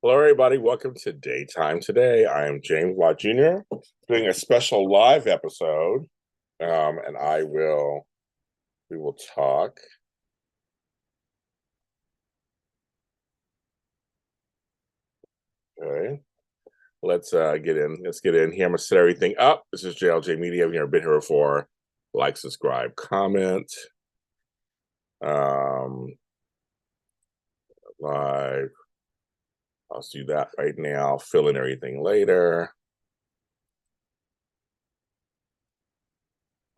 Hello, everybody. Welcome to Daytime Today. I am James Lott Jr. doing a special live episode, and we will talk. Okay, let's get in. Let's get in here. I'm gonna set everything up. This is JLJ Media. If you've never been here before, like, subscribe, comment. Um, Live. I'll do that right now. Fill in everything later.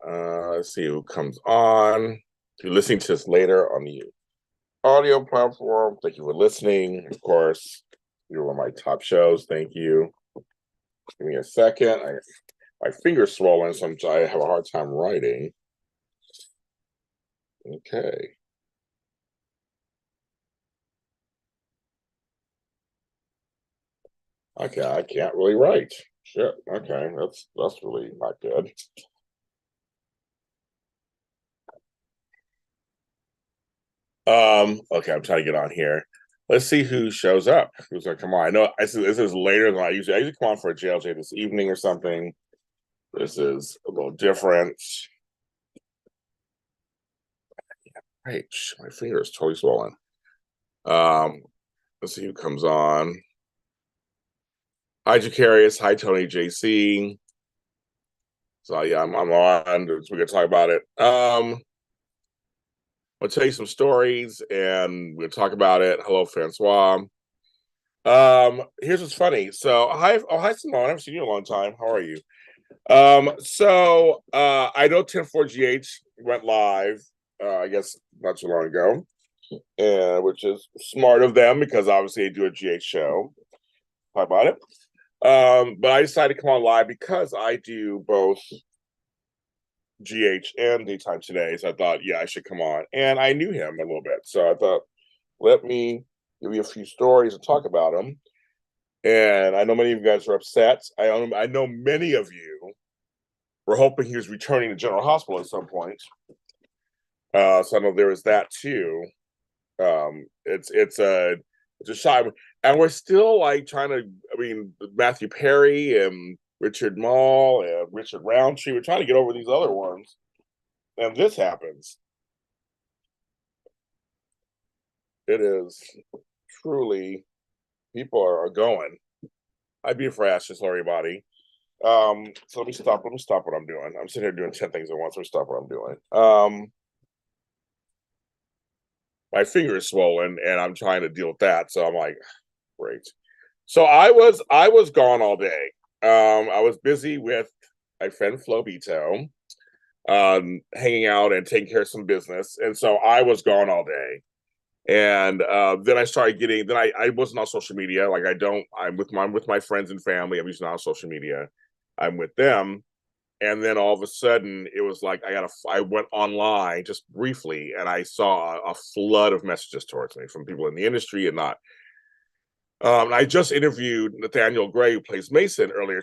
Let's see who comes on. If you're listening to this later on the audio platform, thank you for listening. Of course, you're one of my top shows. Thank you. Give me a second. My finger's swollen, so I have a hard time writing. Okay. Okay, I can't really write. Shit. Okay, that's really not good. Okay, I'm trying to get on here. Let's see who shows up. Who's gonna come on? I know this is later than I usually come on for a JLJ this evening or something. This is a little different. Right, my finger is totally swollen. Let's see who comes on. Hi, Jacarius. Hi, Tony JC. So yeah, I'm on. We can talk about it. I'll tell you some stories and we'll talk about it. Hello, Francois. Here's what's funny. So hi Simone. I haven't seen you in a long time. How are you? I know 10-4GH went live, I guess not too long ago, which is smart of them because obviously they do a GH show. Talk about it. But I decided to come on live because I do both GH and Daytime Today. So I thought, yeah, I should come on. And I knew him a little bit. So I thought, let me give you a few stories and talk about him. And I know many of you guys are upset. I know many of you were hoping he was returning to General Hospital at some point. So I know there is that too. It's a shot, and we're still like trying to. I mean, Matthew Perry and Richard Mall and Richard Roundtree. We're trying to get over these other ones, and this happens. It is truly people are going. I'd be afraid to ask everybody. So let me stop what I'm doing. I'm sitting here doing 10 things at once. Let me stop what I'm doing. My finger is swollen and I'm trying to deal with that. So I'm like, great. So I was gone all day. I was busy with my friend Flo Bito, hanging out and taking care of some business. And so I was gone all day. And then I started getting. Then I wasn't on social media. Like I'm with my friends and family. I'm usually not on social media. I'm with them. And then all of a sudden, it was like I went online just briefly, and I saw a flood of messages towards me from people in the industry and not. I just interviewed Nathaniel Gray, who plays Mason, earlier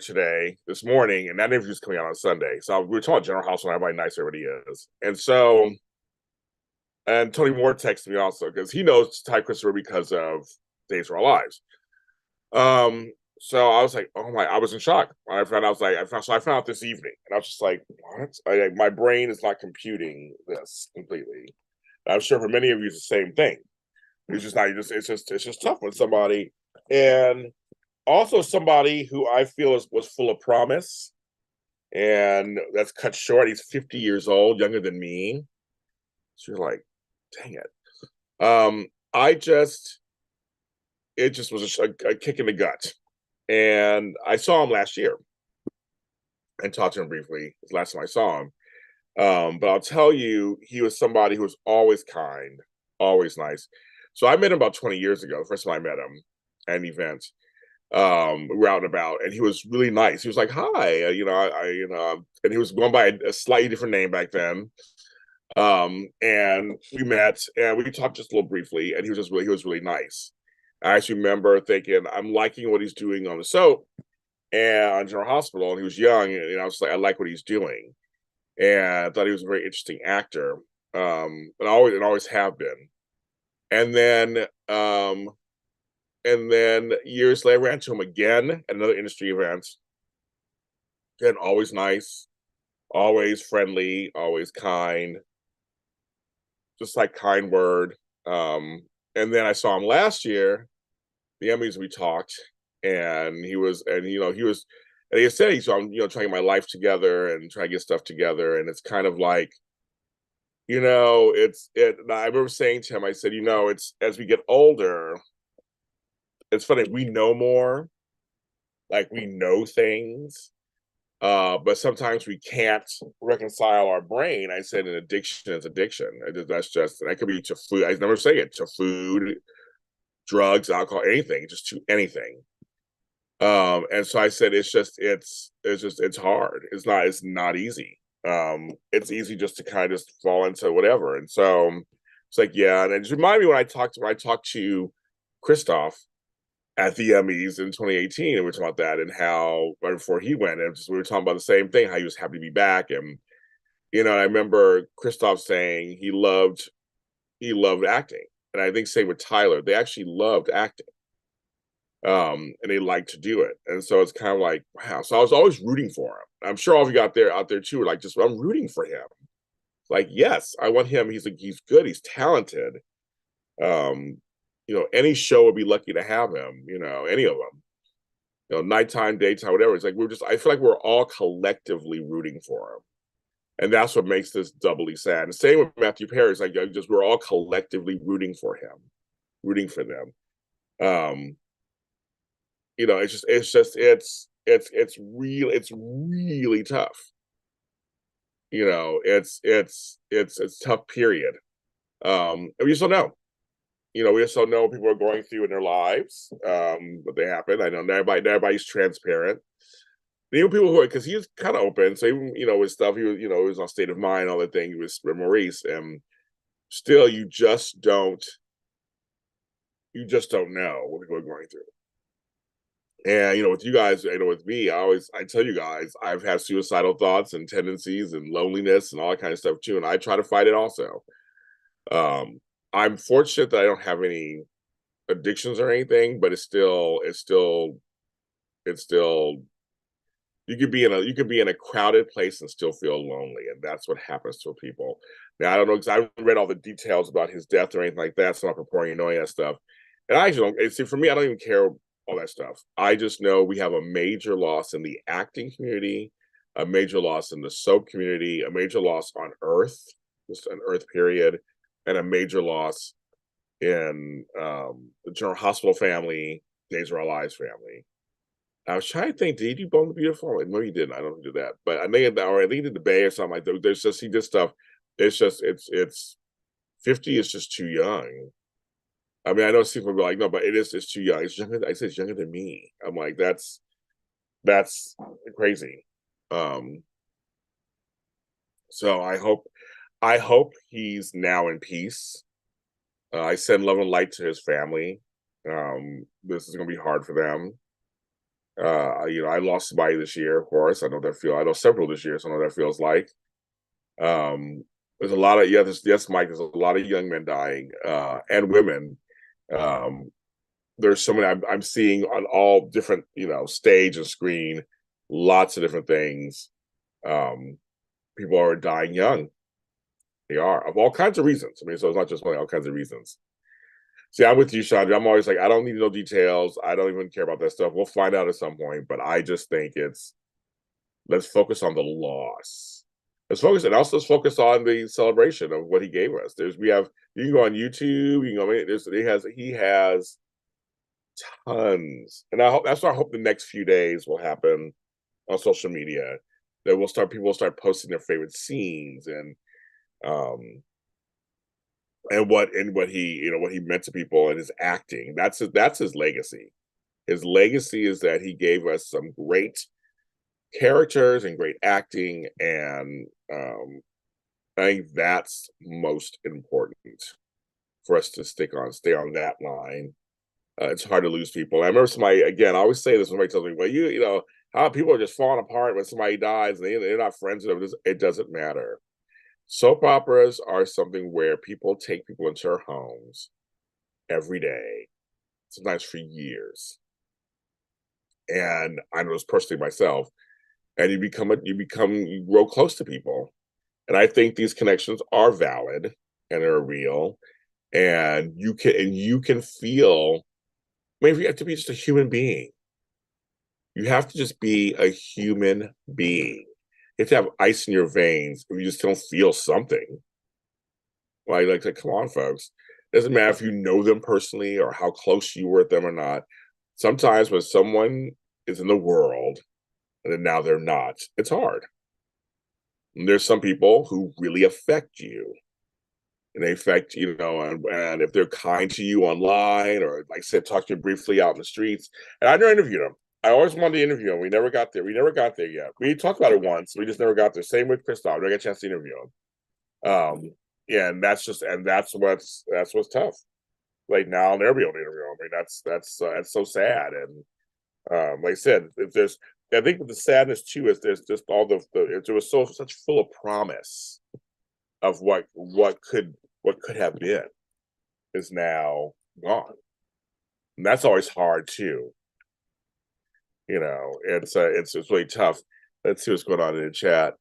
this morning, and that interview is coming out on Sunday. So we were talking about General Hospital and how nice everybody is. And Tony Moore texted me also because he knows Ty Christopher because of Days of Our Lives. So I was like, oh my, I was in shock. I found out this evening, and I was just like, what? My brain is not computing this completely. I'm sure for many of you, it's the same thing. It's just not. It's just tough when somebody, and also somebody who I feel was full of promise, and that's cut short. He's 50 years old, younger than me. So you're like, dang it. It just was a kick in the gut. And I saw him last year and talked to him briefly. The last time I saw him. But I'll tell you, he was somebody who was always kind, always nice. So I met him about 20 years ago. The first time I met him at an event. We were out and about, and he was really nice. He was like, "Hi," and he was going by a slightly different name back then. And we met, and we talked just a little briefly, and he was really nice. I actually remember thinking, I'm liking what he's doing on the soap and on General Hospital, and he was young, and I was like, I like what he's doing, and I thought he was a very interesting actor, and always have been. And then And then years later, I ran into him again at another industry event. Again, always nice, always friendly, always kind, just like kind word. And then I saw him last year, the Emmys we talked, and and he said he's on, trying to get my life together and trying to get stuff together. And it's kind of like, I remember saying to him, I said, it's as we get older, it's funny, we know more, like we know things, but sometimes we can't reconcile our brain. I said an addiction is addiction. That's just, and that could be to food. I never say it, to food, drugs, alcohol, anything, just to anything. And so I said, it's hard. It's not easy. It's easy just to kind of fall into whatever. And so it's like, yeah. And it just reminded me when I talked to Christoph at the Emmys in 2018, and we were talking about that and how right before he went, and we were talking about the same thing, how he was happy to be back. And I remember Christoph saying he loved acting. And I think same with Tyler, they actually loved acting. And they like to do it. And so it's kind of like, wow. So I was always rooting for him. I'm sure all of you out there too are like, just I'm rooting for him. Like, yes, I want him. He's good, he's talented. Any show would be lucky to have him, any of them. Nighttime, daytime, whatever. It's like I feel like we're all collectively rooting for him. And that's what makes this doubly sad. And same with Matthew Perry. It's like we're all collectively rooting for him, rooting for them. It's really tough. It's tough, period. And we just don't know. We just don't know what people are going through in their lives, but they happen. I know everybody's transparent. Even people who are, because he was kind of open, so even with stuff, he was on State of Mind, all that thing. He was Maurice, and still, you just don't know what people are going through. And with you guys, with me, I tell you guys, I've had suicidal thoughts and tendencies and loneliness and all that kind of stuff too, and I try to fight it also. I'm fortunate that I don't have any addictions or anything, but it's still you could be in a crowded place and still feel lonely, and that's what happens to people. Now I don't know, because I haven't read all the details about his death or anything like that, so I'm not purporting to know any of that stuff. And I actually don't see, for me, I don't even care all that stuff. I just know we have a major loss in the acting community, a major loss in the soap community, a major loss on Earth, just an Earth period, and a major loss in the General Hospital family, Days of Our Lives family. I was trying to think, did he do Bone the Beautiful? No, he didn't. I don't do that. But I think he did The Bay or something like that. There's just, he did stuff. It's 50 is just too young. I mean, I know people will be like, no, but it's too young. It's younger. I say it's younger than me. I'm like, that's crazy. So I hope he's now in peace. I send love and light to his family. This is gonna be hard for them. I lost somebody this year, of course. I know several this year, so I know what that feels like. There's a lot of yes, Mike. There's a lot of young men dying, and women. There's so many I'm seeing on all different, stage and screen, lots of different things. People are dying young. They are, of all kinds of reasons. I mean, so it's not just one, all kinds of reasons. See, I'm with you, Sean. I'm always like, I don't need to know details. I don't even care about that stuff. We'll find out at some point, but I just think let's focus on the loss. Let's focus on the celebration of what he gave us. You can go on YouTube, he has tons. And that's what I hope the next few days will happen on social media. That people will start posting their favorite scenes and what he meant to people and his acting. That's his legacy. His legacy is that he gave us some great characters and great acting, and I think that's most important for us to stay on that line. It's hard to lose people. I remember somebody, again, I always say this when somebody tells me, well, how people are just falling apart when somebody dies and they're not friends with them. It doesn't matter. Soap operas are something where people take people into their homes every day, sometimes for years. And I know this personally myself. And you grow close to people. And I think these connections are valid and are real. And you can feel, maybe you have to be just a human being. You have to just be a human being. You have to have ice in your veins if you just don't feel something. Like, come on, folks. It doesn't matter if you know them personally or how close you were with them or not. Sometimes when someone is in the world and then now they're not, it's hard. And there's some people who really affect you. And they affect, and if they're kind to you online or, like I said, talk to you briefly out in the streets. And I never interviewed them. I always wanted to interview him. We never got there. We never got there yet. We talked about it once. We just never got there. Same with Christoph. I got a chance to interview him. Yeah, and that's what's tough. Like now, I'll never be able to interview him. I mean, that's so sad. And like I said, I think the sadness too is there's just all there was such full of promise of what could have been is now gone, and that's always hard too. It's really tough. Let's see what's going on in the chat.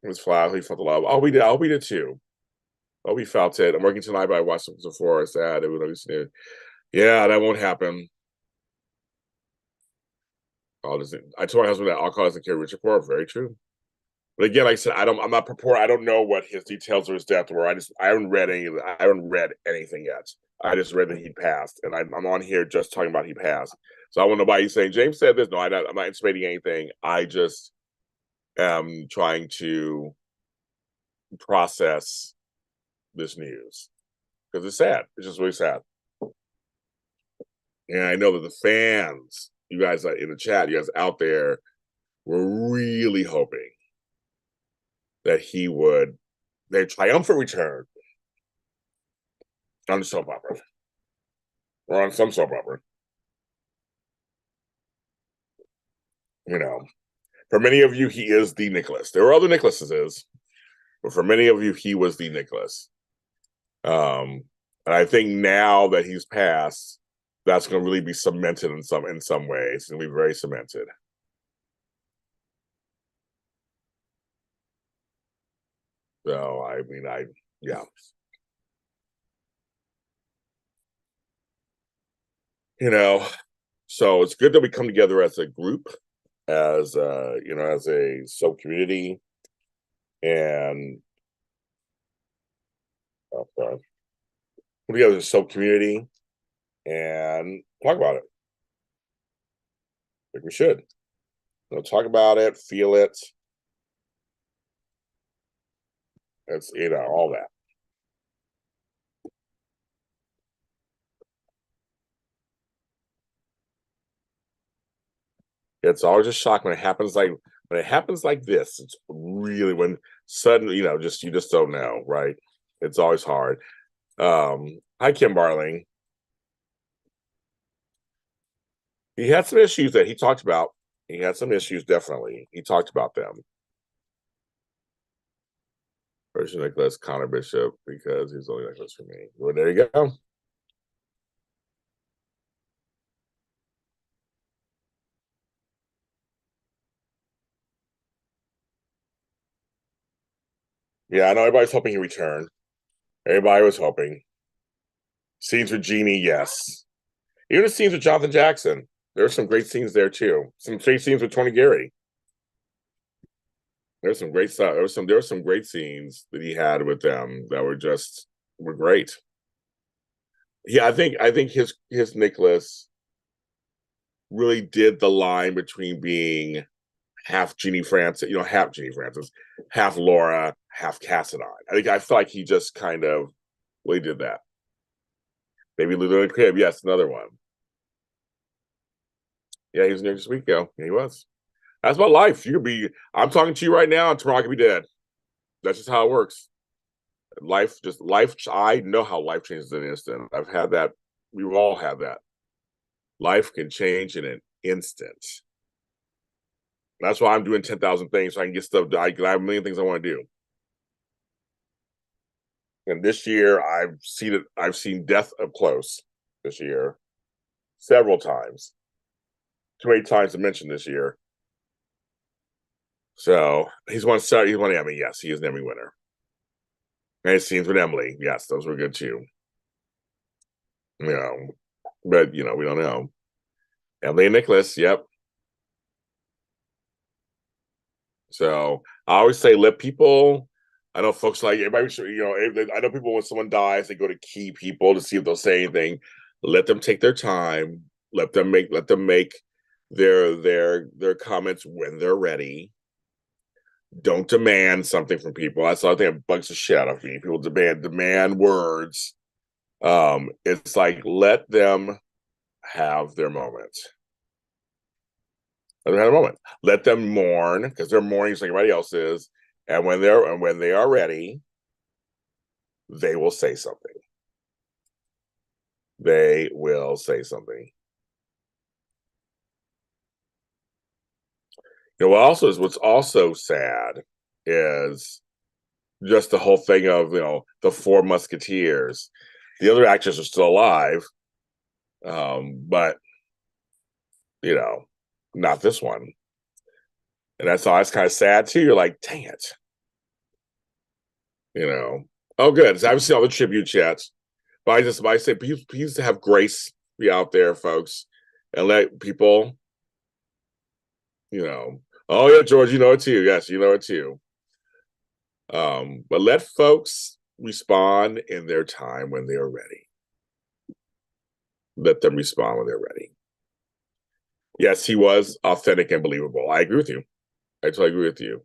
It was flat. He felt a lot. Oh, we did. Oh, we did too. Oh, we felt it. I'm working tonight, but I watched it before. It's sad. Yeah, that won't happen. I told my husband that alcohol doesn't carry Richard for. Very true. But again, like I said, I don't know what his details of his death were. I haven't read anything yet. I just read that he passed, and I'm on here just talking about he passed. So I want nobody saying James said this. No, I'm not anticipating anything. I just am trying to process this news because it's sad. It's just really sad. And I know that the fans, you guys in the chat, you guys out there, were really hoping that he would their triumphant return on the soap opera or on some soap opera. For many of you, he is the Nikolas. There are other Nikolases, but for many of you, he was the Nikolas. And I think now that he's passed, that's going to really be cemented in some ways. It's going to be very cemented. So I mean, yeah. So it's good that we come together as a group, as as a soap community, and come together as a soap community and talk about it. Like we should. Talk about it, feel it. It's all that. It's always a shock when it happens like this. It's really when suddenly, you just don't know, right? It's always hard. Hi, Kim Barling. He had some issues that he talked about. He had some issues, definitely. He talked about them. Version Nikolas, Connor Bishop, because he's only Nikolas for me. Well, there you go. Yeah, I know everybody's hoping he return. Everybody was hoping. Scenes with Jeannie, yes. Even the scenes with Jonathan Jackson. There were some great scenes there too. Some great scenes with Tony Gary. There's some great stuff. There were some great scenes that he had with them that were great. Yeah, I think his Nikolas really did the line between being half Jeannie Francis, half Jeannie Francis, half Laura, half Cassadine. I feel like he just kind of really did that. Maybe Luther in the Crib, yes, another one. Yeah, he was next week ago. Yeah, he was. That's about life. I'm talking to you right now, and tomorrow I could be dead. That's just how it works. Life. I know how life changes in an instant. I've had that. We've all had that. Life can change in an instant. That's why I'm doing 10,000 things so I can get stuff done. I have a million things I want to do. And this year, I've seen death up close. this year, several times. Too many times to mention this year. So he's won Emmy. Yes, he is an Emmy winner. And scenes with Emily. Yes, those were good too. You know, but we don't know. Emily and Nikolas. Yep. So I always say, let people. I know folks like everybody. I know people when someone dies, they go to key people to see if they'll say anything. Let them take their time. Let them make their comments when they're ready. Don't demand something from people. That's the other thing that bugs the shit out of me. People demand words. It's like, let them have their moment. Let them have a moment. Let them mourn, because they're mourning just like everybody else is. And when they are ready, they will say something. They will say something. What's also sad is just the whole thing of the Four Musketeers. The other actors are still alive, but not this one. And that's kind of sad too. You're like, dang it. Oh, good. So I've seen all the tribute chats, but I say, please have grace be out there, folks, and let people, oh yeah, George, you know it too. Yes, you know it too. But let folks respond in their time when they're ready. Let them respond when they're ready. Yes, he was authentic and believable. I agree with you. I totally agree with you.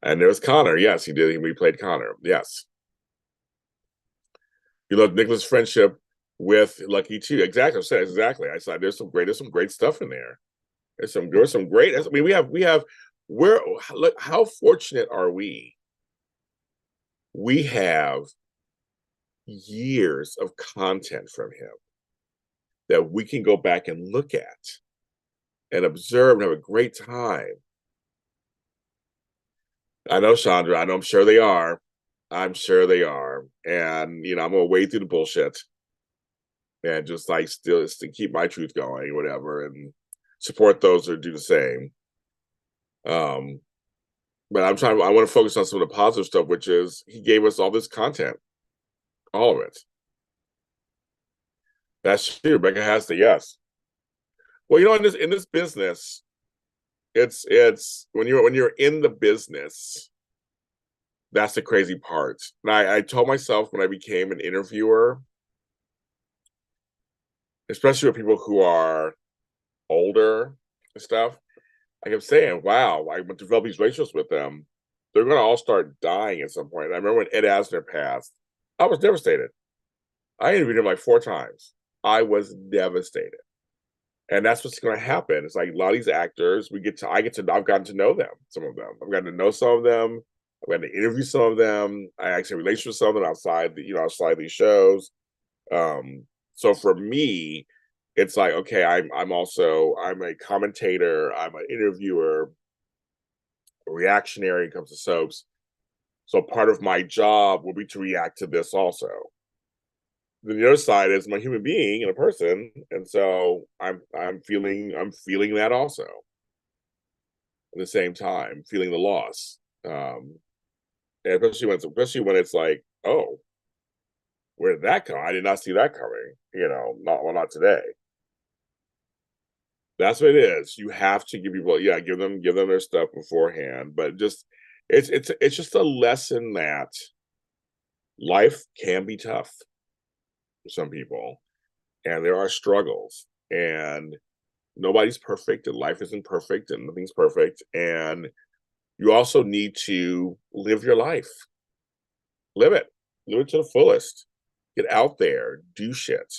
And there's Connor. Yes, he did. He played Connor. Yes. You love Nikolas' friendship with Lucky too. Exactly. I said exactly. I said there's some great stuff in there. There's some great. I mean, look, how fortunate are we? We have years of content from him that we can go back and look at and observe and have a great time. I know, Chandra. I know. I'm sure they are. I'm sure they are. And I'm gonna wade through the bullshit and just like still to keep my truth going, whatever, and support those that do the same. But I want to focus on some of the positive stuff, which is he gave us all this content, all of it. That's true. Rebecca has the yes. Well, in this business, it's when you're in the business, that's the crazy part. And I told myself when I became an interviewer, especially with people who are older and stuff, I kept saying, wow, I would develop these relationships with them. They're going to all start dying at some point. And I remember when Ed Asner passed, I was devastated. I interviewed him like 4 times. I was devastated. And that's what's going to happen. It's like a lot of these actors, I've gotten to know them, some of them. I've gotten to know some of them. I've gotten to interview some of them. I actually have relationships with some of them outside these shows. So for me, it's like, okay, I'm a commentator, I'm an interviewer, a reactionary when it comes to soaps. So part of my job will be to react to this also. Then the other side is I'm a human being and a person, and so I'm feeling that also. At the same time, feeling the loss, and especially when it's like, oh, where did that come? I did not see that coming. Not today. That's what it is. You have to give people, give them their stuff beforehand. But it's just a lesson that life can be tough for some people, and there are struggles, and nobody's perfect, and life isn't perfect, and nothing's perfect, and you also need to live your life, live it to the fullest, get out there, do shit.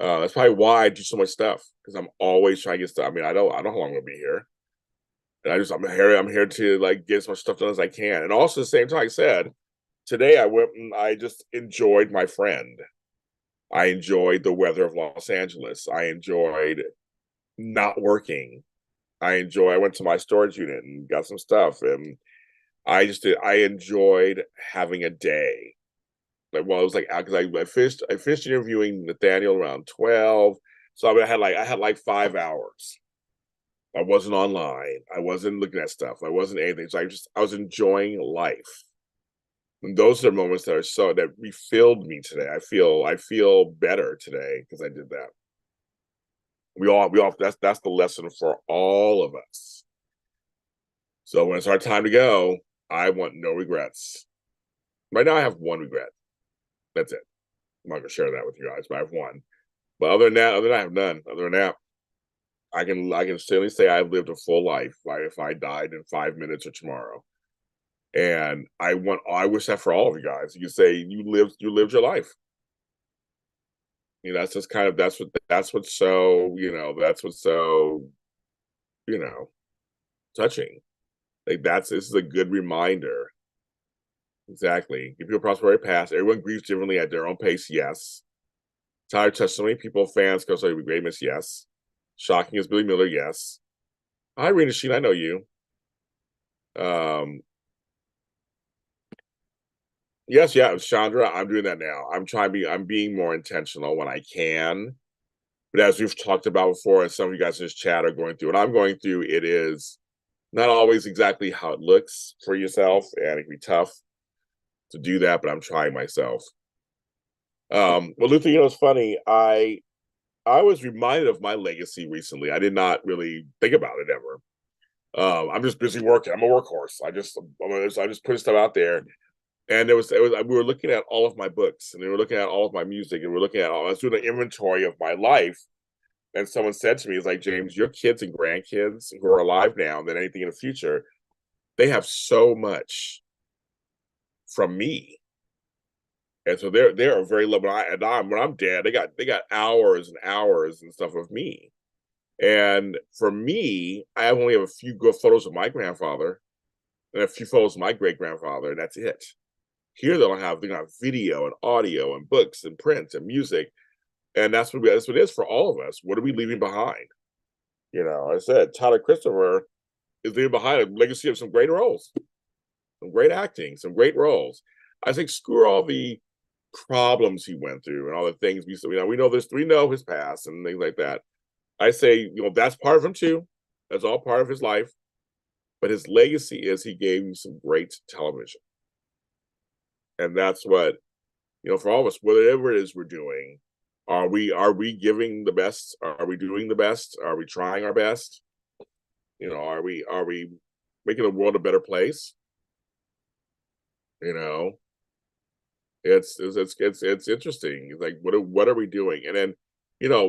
That's probably why I do so much stuff, because I'm always trying to get stuff. I mean, I know how long I'm gonna be here, and I'm here to like get as much stuff done as I can. And also at the same time, like I said, today I went and I just enjoyed my friend. I enjoyed the weather of Los Angeles. I enjoyed not working. I went to my storage unit and got some stuff, and I enjoyed having a day. Like, well, it was like because I finished interviewing Nathaniel around 12, so I had like 5 hours. I wasn't online. I wasn't looking at stuff. I wasn't anything. So I was enjoying life. And those are moments that refilled me today. I feel better today because I did that. We all that's the lesson for all of us. So when it's our time to go, I want no regrets. Right now I have one regret. That's it. I'm not gonna share that with you guys, but I have one. But other than that, I have none. Other than that, I can certainly say I've lived a full life. If I died in 5 minutes or tomorrow, and I wish that for all of you guys. You say you lived your life. You know, that's just kind of that's what's so that's what's so you know touching. Like this is a good reminder. Exactly. Give people a prosperity pass. Everyone grieves differently at their own pace. Yes. Tyler touched so many people, fans, go so great miss. Yes. Shocking as Billy Miller. Yes. Hi, Rena Sheen. I know you. Yes, yeah, Chandra. I'm doing that now. I'm being more intentional when I can. But as we've talked about before, and some of you guys in this chat are going through, what I'm going through, it is not always exactly how it looks for yourself, and it can be tough to do that, but I'm trying myself. Well, Luther, it's funny. I was reminded of my legacy recently. I did not really think about it ever. I'm just busy working. I'm a workhorse. I just put stuff out there. And we were looking at all of my books, and they were looking at all of my music, and we were looking at I was doing an inventory of my life. And someone said to me, "It's like, James, your kids and grandkids who are alive now, and then anything in the future, they have so much from me." And so they're very low. When I'm dead, they got hours and hours and stuff of me. And for me, I only have a few good photos of my grandfather and a few photos of my great grandfather, and that's it. Here they're gonna have video and audio and books and print and music, and that's what it is for all of us. What are we leaving behind? I said Tyler Christopher is leaving behind a legacy of some great roles, some great acting, some great roles. I think screw all the problems he went through and all the things we know his past and things like that. I say, that's part of him too. That's all part of his life. But his legacy is he gave you some great television. And that's what, for all of us, whatever it is we're doing, are we giving the best? Are we doing the best? Are we trying our best? Are we making the world a better place? It's interesting. It's like what are we doing? And then,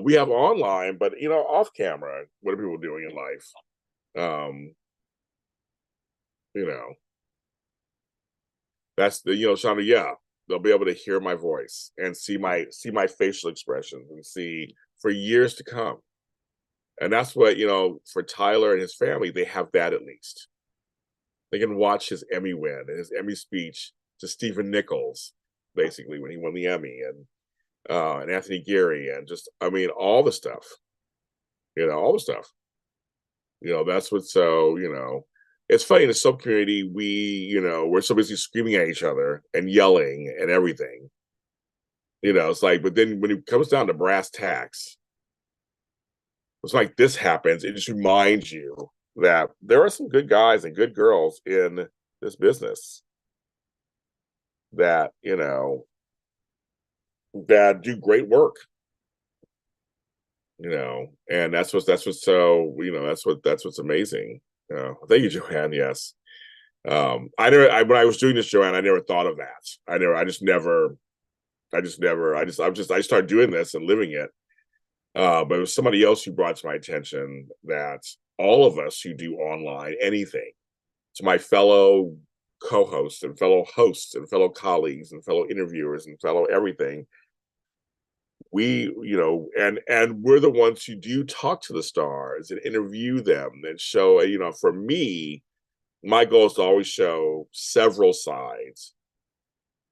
we have online, but off camera, what are people doing in life? You know, that's Shonda, yeah, they'll be able to hear my voice and see my facial expressions and see for years to come. And that's what, for Tyler and his family, they have that at least. They can watch his Emmy win and his Emmy speech to Stephen Nichols, basically, when he won the Emmy, and Anthony Geary, and just, all the stuff, all the stuff. That's what's so, it's funny in the sub community, we're so busy screaming at each other and yelling and everything. It's like, but then when it comes down to brass tacks, it's like this happens, it just reminds you that there are some good guys and good girls in this business that, that do great work. And that's what's so, that's what's amazing. Thank you, Joanne. Yes. When I was doing this, Joanne, I never thought of that. I started doing this and living it. But it was somebody else who brought to my attention that all of us who do online anything, to my fellow co-hosts and fellow hosts and fellow colleagues and fellow interviewers and fellow everything, we, and we're the ones who do talk to the stars and interview them and show, for me, my goal is to always show several sides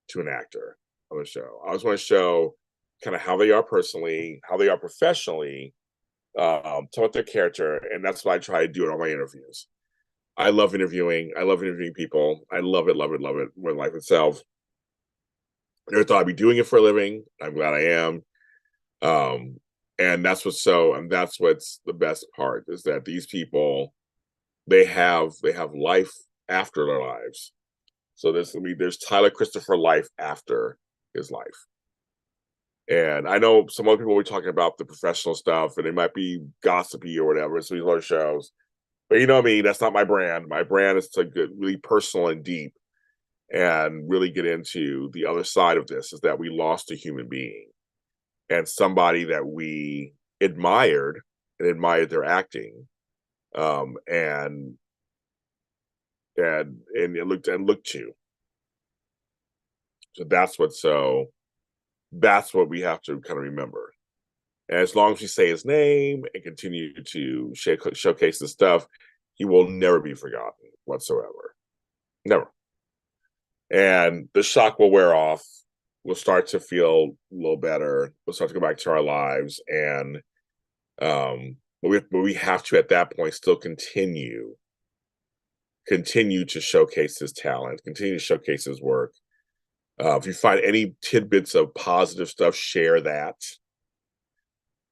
to an actor on the show. I always want to show kind of how they are personally, how they are professionally, talk about their character, and that's what I try to do in all my interviews. I love interviewing. I love interviewing people. I love it, love it, love it more than life itself. Never thought I'd be doing it for a living. I'm glad I am. Um, and that's what's the best part, is that these people, they have life after their lives. So there's Tyler Christopher life after his life. And I know some other people will be talking about the professional stuff, and it might be gossipy or whatever. So these other shows, but you know me, that's not my brand. My brand is to get really personal and deep, and really get into the other side of this. Is that we lost a human being, and somebody that we admired and admired their acting, and looked to. So that's what we have to kind of remember. And as long as we say his name and continue to showcase the stuff, he will never be forgotten whatsoever. Never. And the shock will wear off. We'll start to feel a little better. We'll start to go back to our lives. And but we have to, at that point, still continue to showcase his talent, continue to showcase his work. If you find any tidbits of positive stuff, share that.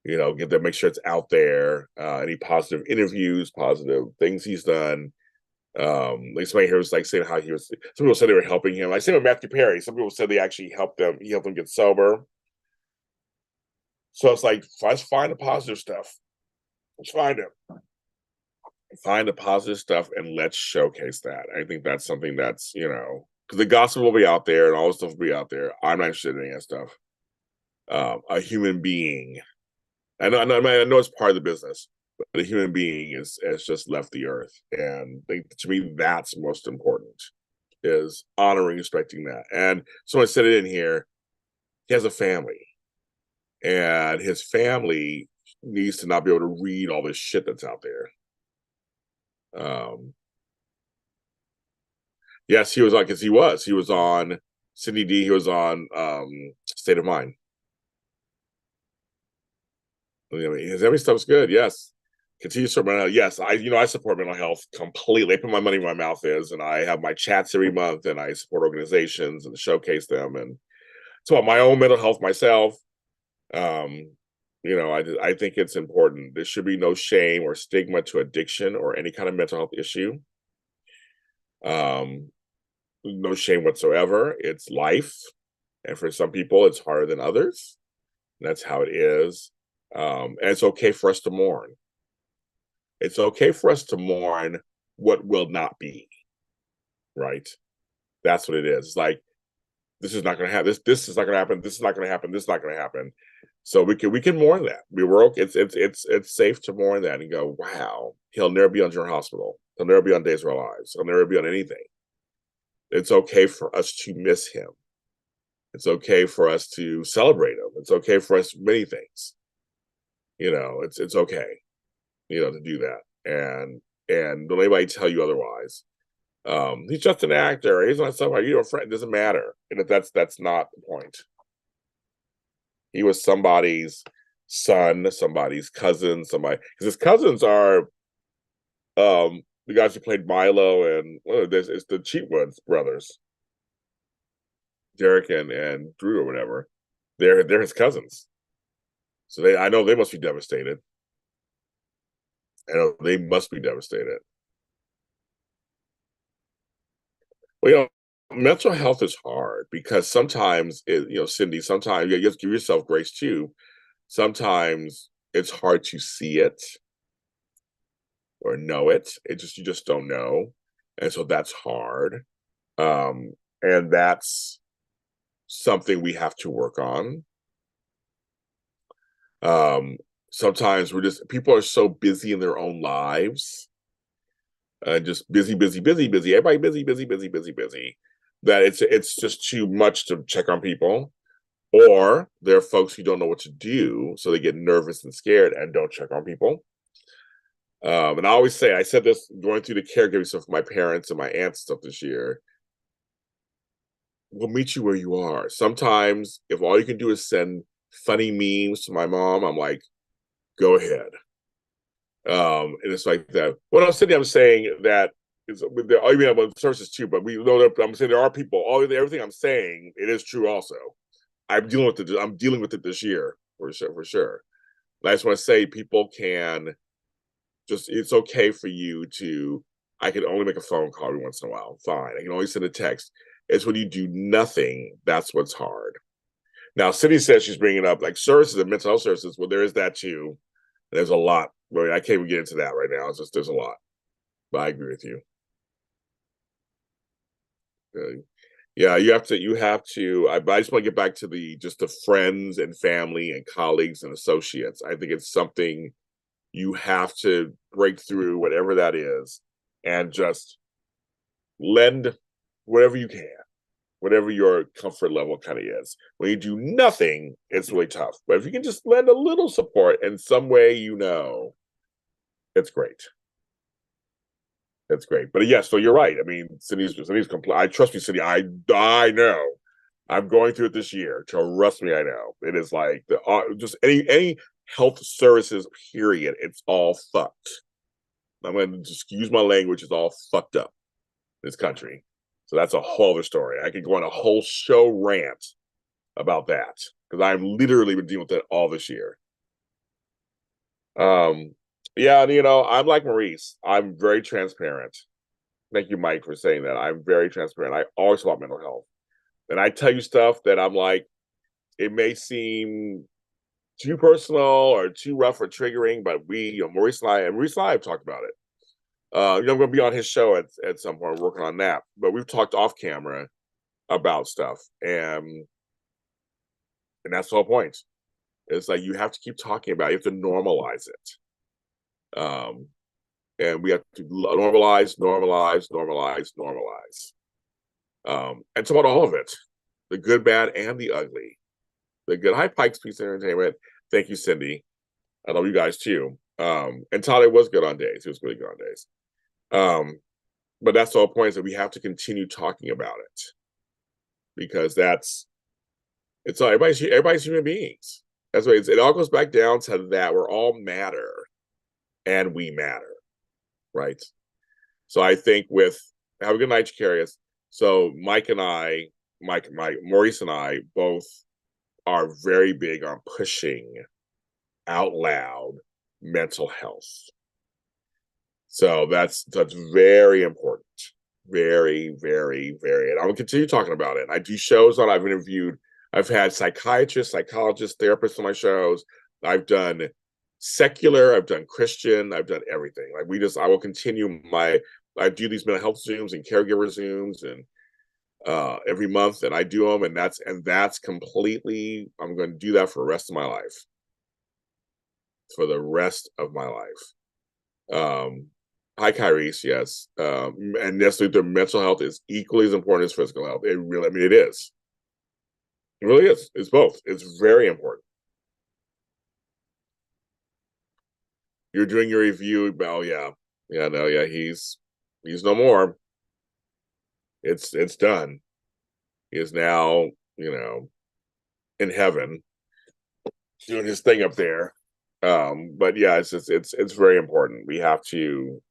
Get that, make sure it's out there. Any positive interviews, positive things he's done. Like somebody here was like saying how some people said they were helping him. Like same with Matthew Perry. Some people said they actually helped them. He helped them get sober. So it's like, let's find the positive stuff. Let's find it. Find the positive stuff and let's showcase that. I think that's something that's, because the gossip will be out there and all the stuff will be out there. I'm not interested in any of that stuff. A human being, I know it's part of the business, but a human being has just left the earth. And to me, that's most important, is honoring, respecting that. And someone said it in here, he has a family. And his family needs to not be able to read all this shit that's out there. Yes, he was on, because he was on Cindy D. He was on State of Mind. His every stuff's good. Yes, continue to support mental health. Yes, I support mental health completely. I put my money where my mouth is, and I have my chats every month, and I support organizations and showcase them, and it's about my own mental health myself. I think it's important. There should be no shame or stigma to addiction or any kind of mental health issue. No shame whatsoever. It's life, and for some people, it's harder than others. That's how it is. And it's okay for us to mourn. It's okay for us to mourn what will not be. Right? That's what it is. It's like, this is not going to happen. This is not going to happen. This is not going to happen. This is not going to happen. So we can mourn that. We're okay. It's safe to mourn that and go, wow, he'll never be on General Hospital. He'll never be on Days of Our Lives. He'll never be on anything. It's okay for us to miss him. It's okay for us to celebrate him. It's okay for us many things. It's okay, to do that. And don't anybody tell you otherwise. He's just an actor. He's not somebody, a friend. It doesn't matter. And that's not the point. He was somebody's son, somebody's cousin, because his cousins are the guys who played Milo and it's the Cheatwoods brothers, Derek and Drew or whatever. They're his cousins. So I know they must be devastated. I know they must be devastated. Well, mental health is hard because sometimes Cindy, sometimes you have to give yourself grace too. Sometimes it's hard to see it or know it. You just don't know. And so that's hard. And that's something we have to work on. Sometimes people are so busy in their own lives, just busy, everybody busy, that it's just too much to check on people. Or there are folks who don't know what to do, so they get nervous and scared and don't check on people. And I always say, I said this going through the caregiving stuff for my parents and my aunts stuff this year, we'll meet you where you are. Sometimes if all you can do is send funny memes to my mom, I'm like, go ahead. And it's like that. Well, I'm saying that is with the, I mean, about services too, but we know that I'm saying there are people. Everything I'm saying, it is true. Also, I'm dealing with it. I'm dealing with it this year for sure. For sure. And I just want to say, people can just. It's okay for you to. I can only make a phone call every once in a while. Fine. I can only send a text. It's when you do nothing that's what's hard. Now, Cindy says she's bringing up like services and mental health services. Well, there is that too. There's a lot. Well, I can't even get into that right now. It's just there's a lot. But I agree with you. Yeah, you have to. You have to. I just want to get back to the friends and family and colleagues and associates. I think it's something you have to break through, whatever that is, and just lend whatever you can, whatever your comfort level kind of is. When you do nothing, it's really tough. But if you can just lend a little support in some way, it's great. That's great. But yes, so you're right. I mean, Cindy's complete. I trust me, Cindy. I know. I'm going through it this year. Trust me, I know. It is like just any health services. Period. It's all fucked. I'm going to just use my language. It's all fucked up in this country. So that's a whole other story. I could go on a whole show rant about that because I've literally been dealing with it all this year. Yeah, and I'm like Maurice. I'm very transparent. Thank you, Mike, for saying that. I'm very transparent. I always talk about mental health. And I tell you stuff that I'm like, it may seem too personal or too rough or triggering, but Maurice and I have talked about it. I'm going to be on his show at some point, working on that. But we've talked off camera about stuff, and that's the whole point. It's like you have to keep talking about it. You have to normalize it. And we have to normalize. And talk about all of it, the good, bad, and the ugly. The good. Hi, Pikes Pizza Entertainment. Thank you, Cindy. I love you guys too. And Tyler was good on days. He was really good on days. But that's the whole point, is that we have to continue talking about it, because it's all everybody's human beings. That's why it all goes back down to that we're all matter, and we matter, right? So I think have a good night, Chicarius. So Maurice and I both are very big on pushing out loud mental health. So that's very important. Very, very, very. And I will continue talking about it. I do shows I've had psychiatrists, psychologists, therapists on my shows. I've done secular, I've done Christian, I've done everything. I will continue I do these mental health Zooms and caregiver Zooms and every month, and I do them, and that's completely, I'm going to do that for the rest of my life. For the rest of my life. Hi, Kyrese, yes. And necessarily the mental health is equally as important as physical health. It is. It really is. It's both. It's very important. You're doing your review. Oh, yeah. Yeah, no, yeah, he's no more. It's done. He is now, in heaven, doing his thing up there. But yeah, it's very important. We have to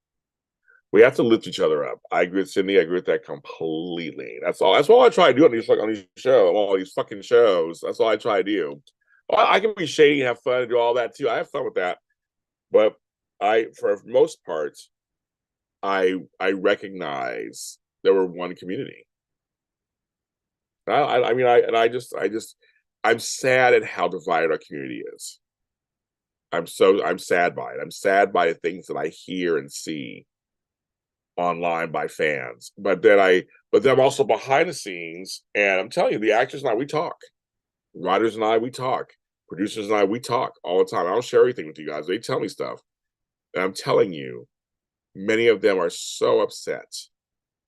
lift each other up. I agree with Cindy. I agree with that completely. That's all I try to do on these shows, all these fucking shows. That's all I try to do. Well, I can be shady and have fun and do all that too. I have fun with that. But for most parts, I recognize that we're one community. I'm sad at how divided our community is. I'm sad by it. I'm sad by the things that I hear and see online by fans. But then I'm also behind the scenes, and I'm telling you, the actors and I, we talk. Writers and I, we talk. Producers and I, we talk all the time. I don't share everything with you guys. They tell me stuff. And I'm telling you, many of them are so upset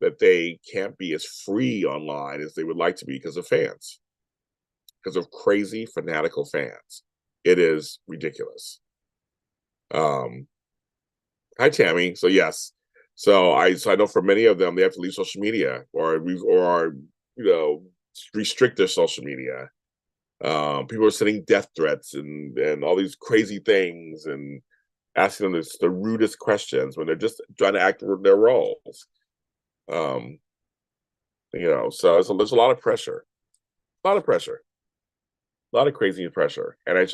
that they can't be as free online as they would like to be because of fans. Because of crazy, fanatical fans. It is ridiculous. Hi, Tammy. So yes. So I know for many of them, they have to leave social media or restrict their social media. People are sending death threats and all these crazy things and asking them the rudest questions when they're just trying to act their roles. Um, so there's a lot of pressure, a lot of pressure, a lot of crazy pressure, and it's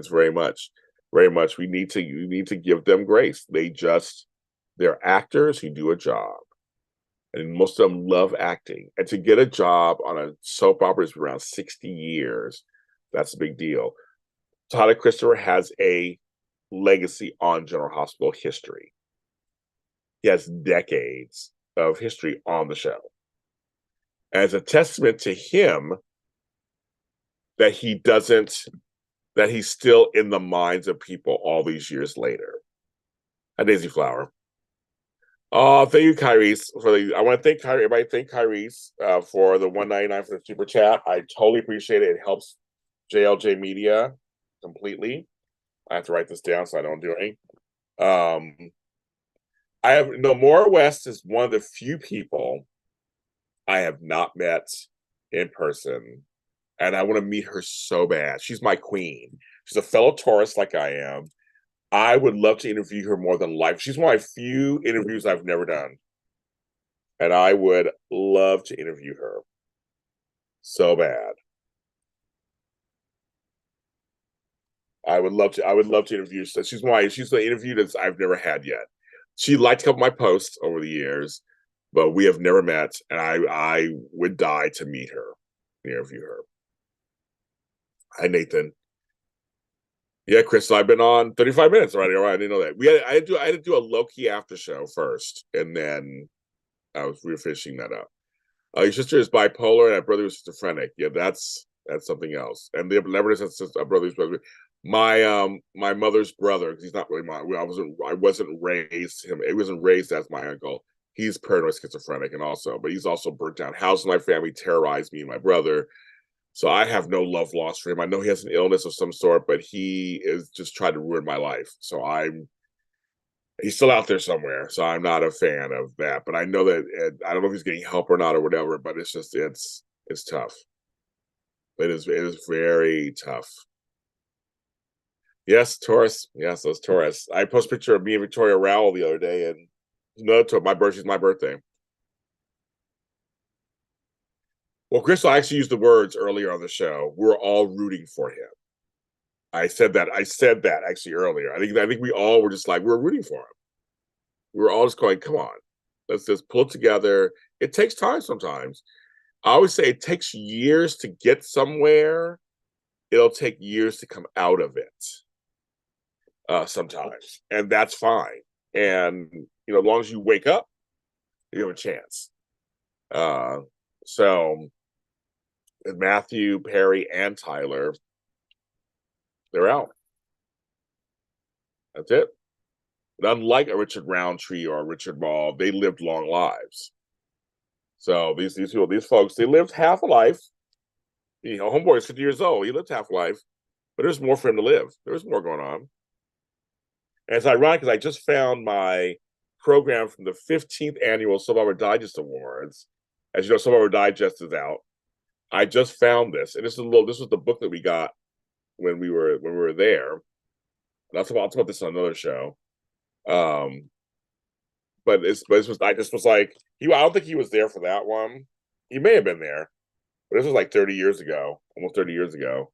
very much we need to give them grace. They're actors who do a job, and most of them love acting. And to get a job on a soap opera is around 60 years. That's a big deal. Todd Christopher has a legacy on General Hospital history. He has decades of history on the show. As a testament to him that he's still in the minds of people all these years later. A Daisy Flower. Oh, thank you, Kyrese. I want to thank everybody. Thank Kyrese for the $1.99 for the super chat. I totally appreciate it. It helps JLJ Media completely. I have to write this down so I don't do anything. Maura West is one of the few people I have not met in person, and I want to meet her so bad. She's my queen. She's a fellow Taurus like I am. I would love to interview her more than life. She's one of my few interviews I've never done, and I would love to interview her so bad. I would love to interview her. She's the interview that I've never had yet. She liked a couple of my posts over the years, but we have never met, and I would die to meet her, interview her. Hi, Nathan. Yeah, Chris, I've been on 35 minutes already. All right, I didn't know that. I had to do a low-key after show first, and then we were finishing that up. Your sister is bipolar, and my brother was schizophrenic. Yeah, that's something else. And the never has a brother who's brother. My mother's brother, because he's not really I wasn't raised him. He wasn't raised as my uncle. He's paranoid schizophrenic, but he's also burnt down house in my family, terrorized me and my brother. So I have no love lost for him. I know he has an illness of some sort, but he is just trying to ruin my life. So he's still out there somewhere. So I'm not a fan of that. But I know that I don't know if he's getting help or not or whatever. But it's tough. It is very tough. Yes, Taurus. Yes, those Taurus. I posted a picture of me and Victoria Rowell the other day, and my birthday's my birthday. Well, Crystal actually used the words earlier on the show. We're all rooting for him. I said that actually earlier. I think we all were just like, we're rooting for him. We were all just going, come on, let's just pull it together. It takes time sometimes. I always say it takes years to get somewhere. It'll take years to come out of it sometimes. And that's fine. And, as long as you wake up, you have a chance. So Matthew, Perry, and Tyler, they're out. That's it. But unlike a Richard Roundtree or a Richard Ball, they lived long lives. So these folks, they lived half a life. Homeboy is 50 years old. He lived half a life, but there's more for him to live. There's more going on. And it's ironic because I just found my program from the 15th annual Soap Opera Digest Awards. As you know, Soap Opera Digest is out. I just found this, and this was the book that we got when we were there. I'll talk about this on another show. But I just was like, I don't think he was there for that one. He may have been there, but this was like 30 years ago, almost 30 years ago.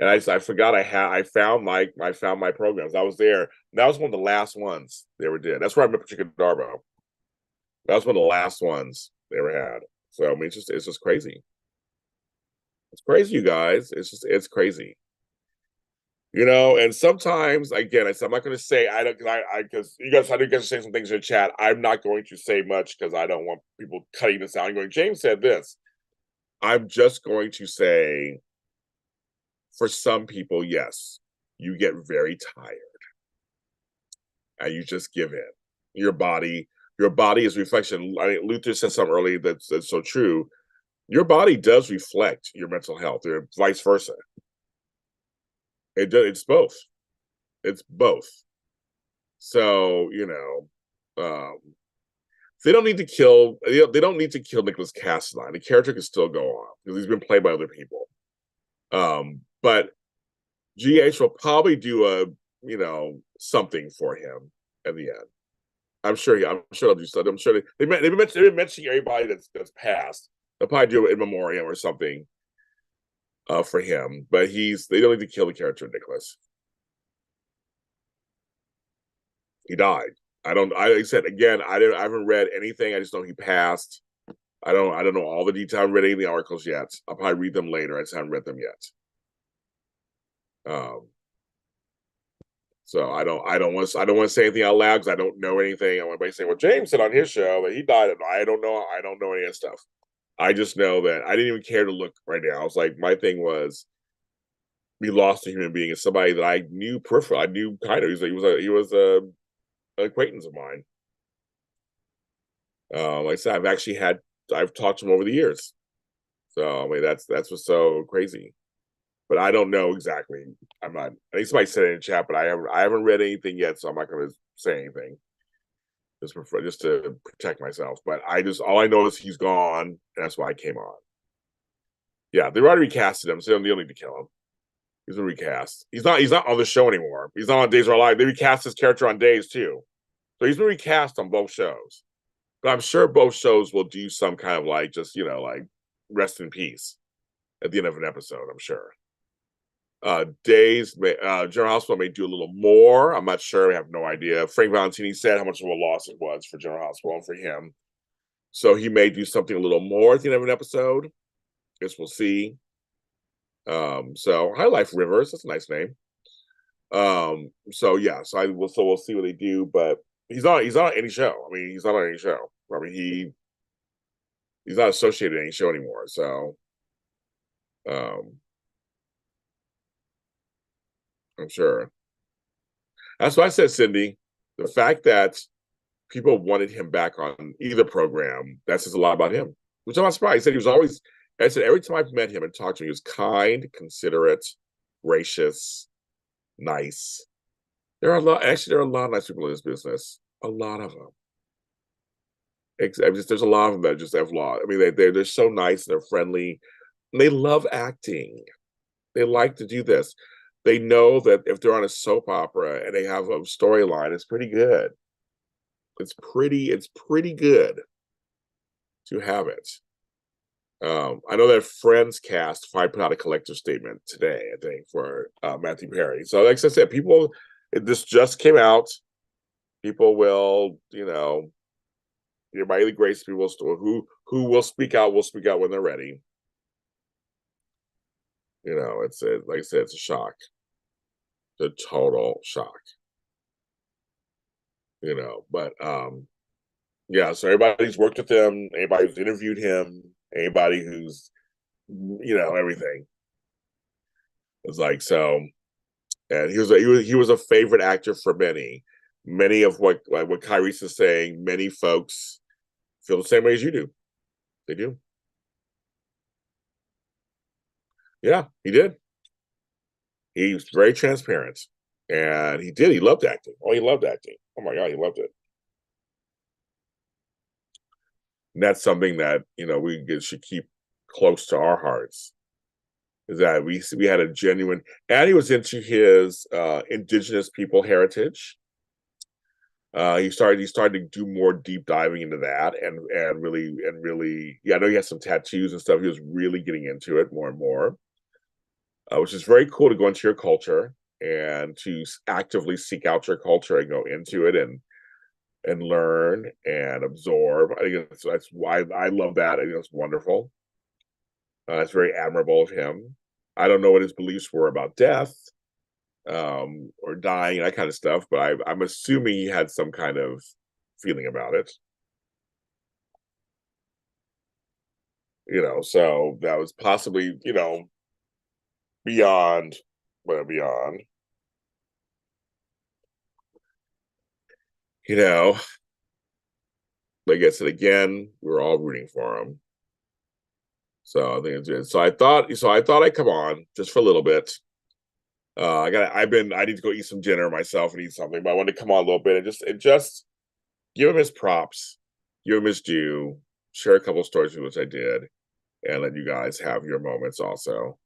And I forgot I found my programs. I was there. That was one of the last ones they ever did. That's where I met Patricia Darbo. That was one of the last ones they ever had. So I mean, it's just crazy. It's crazy, you guys. It's crazy. And sometimes, again, I'm not going to say because you guys are saying some things in the chat. I'm not going to say much because I don't want people cutting this out and going, James said this. I'm just going to say, for some people, yes, you get very tired and you just give in. Your body is reflection. Luther said something earlier that's so true. Your body does reflect your mental health, or vice versa. It's both. It's both. So they don't need to kill. They don't need to kill Nikolas Cassadine. The character can still go on because he's been played by other people. But GH will probably do something for him at the end. I'm sure they'll do stuff. I'm sure they've been mentioning everybody that's passed. They'll probably do it in memoriam or something for him. But they don't need to kill the character of Nikolas. He died. Like I said again, I haven't read anything. I just know he passed. I don't know all the detail. I haven't read any of the articles yet. I'll probably read them later. I just haven't read them yet. Um, so I don't want to say anything out loud because I don't know anything. I want to say, well, James said on his show that he died. I don't know. I don't know any of that stuff. I just know that I didn't even care to look right now. I was like, my thing was we lost a human being. Is somebody that I knew peripheral. I knew kind of. He was a an acquaintance of mine. Like I said, I've talked to him over the years. So I mean, that's what's so crazy. But I don't know exactly. I'm not. I think somebody said it in chat, but I haven't read anything yet, so I'm not going to say anything. Just to protect myself. But all I know is he's gone. And that's why I came on. Yeah, they've already recasted him, so they don't need to kill him. He's been recast. He's not on the show anymore. He's not on Days of Our Lives. They recast his character on Days too. So he's been recast on both shows. But I'm sure both shows will do some kind of like just, like rest in peace at the end of an episode, I'm sure. General Hospital may do a little more. I'm not sure. I have no idea. Frank Valentini said how much of a loss it was for General Hospital and for him. So he may do something a little more at the end of an episode. Guess we'll see. So High Life Rivers, that's a nice name. So yeah, so we'll see what they do, but he's not on any show. I mean, he's not on any show. I mean, he's not associated with any show anymore. So I'm sure. That's why I said, Cindy, the fact that people wanted him back on either program, that says a lot about him. Which I'm not surprised. He said he was always, I said, every time I've met him and talked to him, he was kind, considerate, gracious, nice. There are a lot of nice people in this business. A lot of them. There's a lot of them that just have law. I mean, they're so nice, they're friendly, and they love acting. They like to do this. They know that if they're on a soap opera and they have a storyline, it's pretty good. It's pretty good to have it. I know that Friends cast probably put out a collector statement today, I think, for Matthew Perry. So, like I said, this just came out. People will, by the grace, people who will speak out when they're ready. Like I said, it's a shock. The total shock. But yeah, so everybody's worked with him, anybody who's interviewed him, anybody who's everything. It's like so, and he was a favorite actor for many. Many of what Kyrie's is saying, many folks feel the same way as you do. They do. Yeah, he did. He was very transparent. And he did. He loved acting. Oh, he loved acting. Oh my God, he loved it. And that's something that we should keep close to our hearts. Is that we had a genuine, and he was into his indigenous people heritage. He started to do more deep diving into that, and really, yeah, I know he has some tattoos and stuff. He was really getting into it more and more, which is very cool to go into your culture and to actively seek out your culture and go into it and learn and absorb. I think that's why I love that. I think it's wonderful. It's very admirable of him. I don't know what his beliefs were about death or dying and that kind of stuff, but I'm assuming he had some kind of feeling about it. So that was possibly, beyond, well, beyond. Like I said again, we're all rooting for him. So I think it's good. So I thought I'd come on just for a little bit. I need to go eat some dinner myself and eat something, but I wanted to come on a little bit and just give him his props, give him his due, share a couple of stories which I did, and let you guys have your moments also.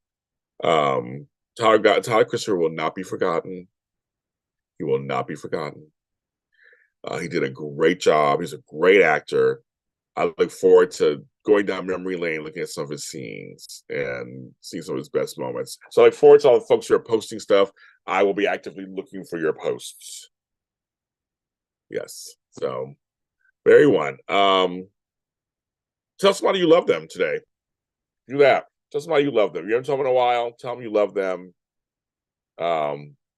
Todd Christopher will not be forgotten. He will not be forgotten. He did a great job. He's a great actor. I look forward to going down memory lane, looking at some of his scenes and seeing some of his best moments. So I look forward to all the folks who are posting stuff. I will be actively looking for your posts. Yes. So, very one. Tell somebody you love them today. Do that. Tell somebody you love them. You haven't told them in a while. Tell them you love them.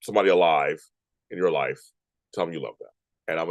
Somebody alive in your life. Tell them you love them. And I'm